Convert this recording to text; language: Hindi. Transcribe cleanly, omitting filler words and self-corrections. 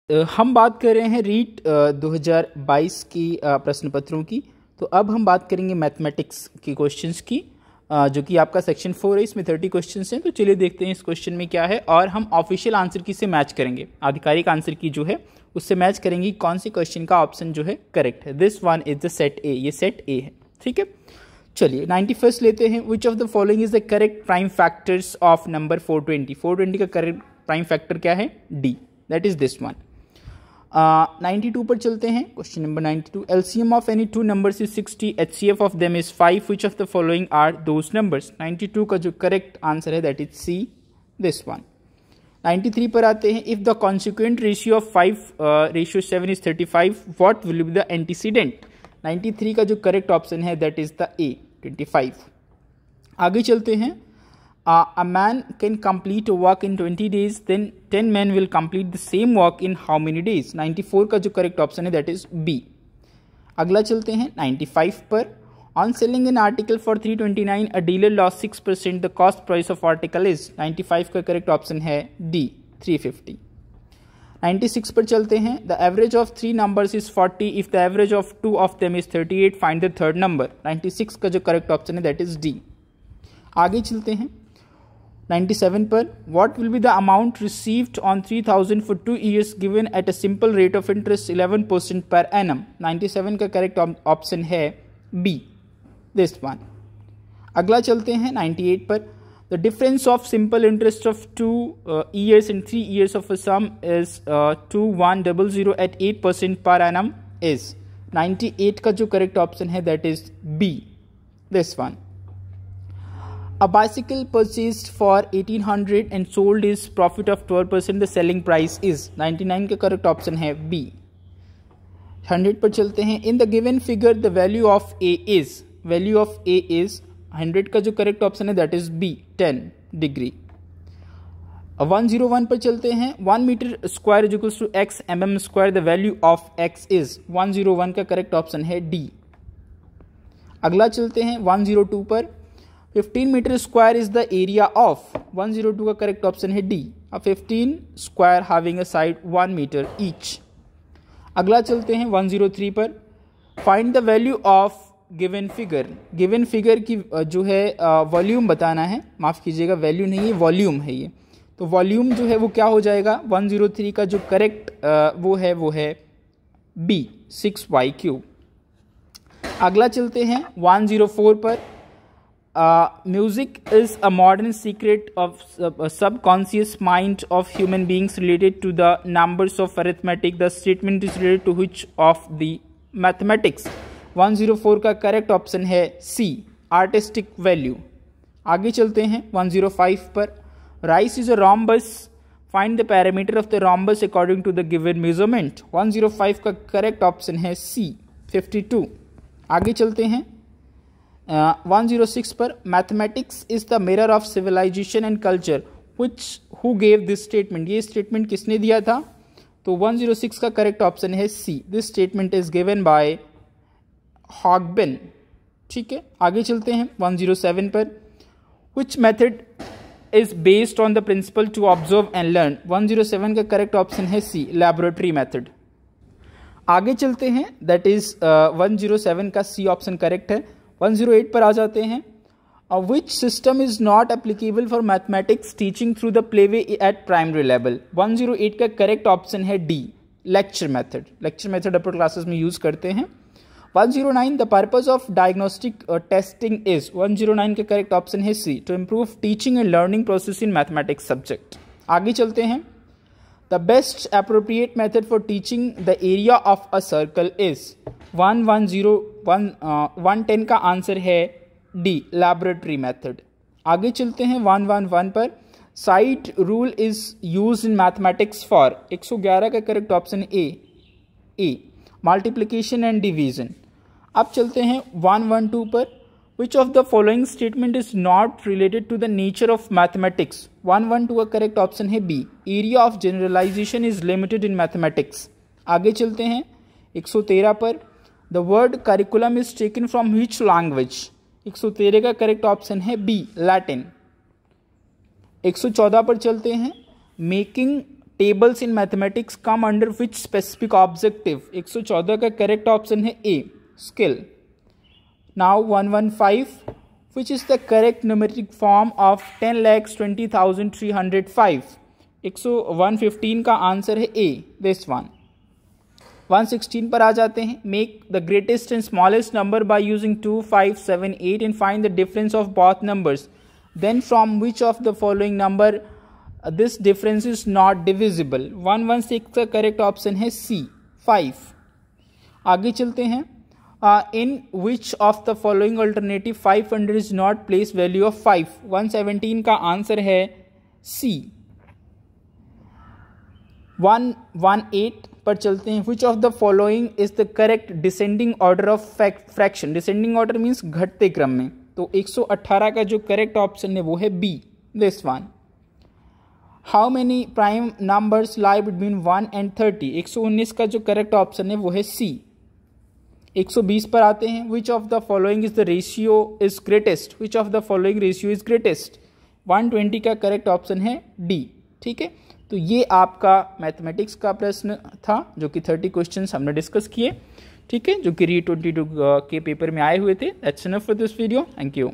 हम बात कर रहे हैं रीट 2022 की प्रश्न पत्रों की। तो अब हम बात करेंगे मैथमेटिक्स की क्वेश्चंस की, जो कि आपका सेक्शन 4 है। इसमें 30 क्वेश्चंस हैं। तो चलिए देखते हैं इस क्वेश्चन में क्या है, और हम ऑफिशियल आंसर की से मैच करेंगे, आधिकारिक आंसर की जो है उससे मैच करेंगे कौन सी क्वेश्चन का ऑप्शन जो है करेक्ट है। This one is the set ए, ये सेट ए है, ठीक है। चलिए 91st लेते हैं। Which of the following is the correct prime factors of number 420। 420 का करेक्ट प्राइम फैक्टर क्या है? D, that is this one. 92 पर चलते हैं। Question number 92, LCM of any two numbers is 60, HCF of them is 5, which of the following are those numbers. 92 का जो करेक्ट आंसर है that is C, this one. 93 पर आते हैं। If the consequent ratio of 5:7 is 35, what will be the antecedent. 93 का जो करेक्ट ऑप्शन है दैट इज द ए, 25। आगे चलते हैं। A man can complete a work in 20 days, then 10 men will complete the same work in how many days? 94 का जो करेक्ट ऑप्शन है दैट इज बी। अगला चलते हैं 95 पर। On selling an article for 329, a dealer lost 6%. The cost price of article is 95 का करेक्ट ऑप्शन है डी, 350। 96 पर चलते हैं। The average of 3 numbers is 40. If the average of 2 of them is 38, find the third number. 96 का जो करेक्ट ऑप्शन है दैट इज डी। आगे चलते हैं 97 पर। What will be the amount received on 3000 for 2 years given at a simple rate of interest 11% per annum? 97 का करेक्ट ऑप्शन है बी, दिस वन। अगला चलते हैं 98 पर। The difference of simple interest of 2 years and 3 years of a sum is 2100 at 8% per annum is 98 का जो करेक्ट ऑप्शन है that is B, this one. A bicycle purchased for 1800 and sold is profit of 12%. The selling price is 99 का करेक्ट ऑप्शन है बी। 100 पर चलते हैं। In the given figure the value of A is 100 का जो करेक्ट ऑप्शन है दैट इज बी, 10 डिग्री। 101 पर चलते हैं। 1 metre square is equals to x mm square, the value of x is 101 का करेक्ट ऑप्शन है डी। अगला चलते हैं 102 पर। 15 metre square is the area of 102 का करेक्ट ऑप्शन है D, 15 square having a side 1 metre each. अगला चलते हैं 103 पर। Find the value of given figure. Given figure की जो है वॉल्यूम बताना है, माफ कीजिएगा वैल्यू नहीं है, वॉल्यूम है ये। तो वॉल्यूम जो है वो क्या हो जाएगा? 103 का जो करेक्ट वो है बी, 6y³। अगला चलते हैं 104 पर। Music is a modern secret of subconscious mind of human beings related to the numbers of arithmetic. The statement is related to which of the mathematics? 104 का करेक्ट ऑप्शन है सी, आर्टिस्टिक वैल्यू। आगे चलते हैं 105 पर। Rice is a rhombus. Find the parameter of the rhombus according to the given measurement. 105 का करेक्ट ऑप्शन है सी, 52। आगे चलते हैं 106 पर। Mathematics is the mirror of civilisation and culture, which who gave this statement. ये स्टेटमेंट किसने दिया था? तो 106 का करेक्ट ऑप्शन है C, this statement is given by Hogben, ठीक है। आगे चलते हैं 107 पर। Which method is based on the principle to observe and learn. 107 का करेक्ट ऑप्शन है सी, लैबोरेटरी मेथड। आगे चलते हैं दैट इज 107 का सी ऑप्शन करेक्ट है। 108 पर आ जाते हैं। Which system is not applicable for mathematics teaching through the playway at primary level. 108 का करेक्ट ऑप्शन है D, lecture method. Lecture method upper classes में यूज करते हैं। 109 the purpose of diagnostic testing is. 109 का करेक्ट ऑप्शन है C, to improve teaching and learning process in mathematics subject. आगे चलते हैं। The best appropriate method for teaching the area of a circle is. 110 का आंसर है डी, लैबोरेटरी मेथड। आगे चलते हैं 111 पर। Side rule is use in mathematics for. 111 का correct option A, multiplication and division. अब चलते हैं 112 पर। Which of the following statement is not related to the nature of mathematics. 112 का करेक्ट ऑप्शन है B, area of generalization is limited in mathematics. आगे चलते हैं 113 पर। The word curriculum is taken from which language. 113 का करेक्ट ऑप्शन है बी, लैटिन। 114 पर चलते हैं। Making tables in mathematics come under which specific objective? 114 का करेक्ट ऑप्शन है A, skill. Now 115, which is the correct numeric form of 10,20,305? 115 का आंसर है ए, दिस वन। 116 पर आ जाते हैं। Make the greatest and smallest number by using 2, 5, 7, 8 and find the difference of both numbers. Then from which of the following number this difference is not divisible? 116 का करेक्ट ऑप्शन है सी, 5। आगे चलते हैं। In which of the following alternative 500 is not place value of 5? 117 का आंसर है सी। 118 पर चलते हैं। Which of the following is the correct descending order of fraction? Descending order means घटते क्रम में। तो 118 का जो करेक्ट ऑप्शन है वो है B, this one. How many prime numbers lie between 1 and 30? 119 का जो करेक्ट ऑप्शन है वो है सी। 120 पर आते हैं। Which of the following is the ratio is greatest? Which of the following ratio is greatest? 120 का करेक्ट ऑप्शन है डी। ठीक है, तो ये आपका मैथमेटिक्स का प्रश्न था जो कि 30 क्वेश्चंस हमने डिस्कस किए। ठीक है, जो कि री 22 के पेपर में आए हुए थे। That's enough for this video. Thank you.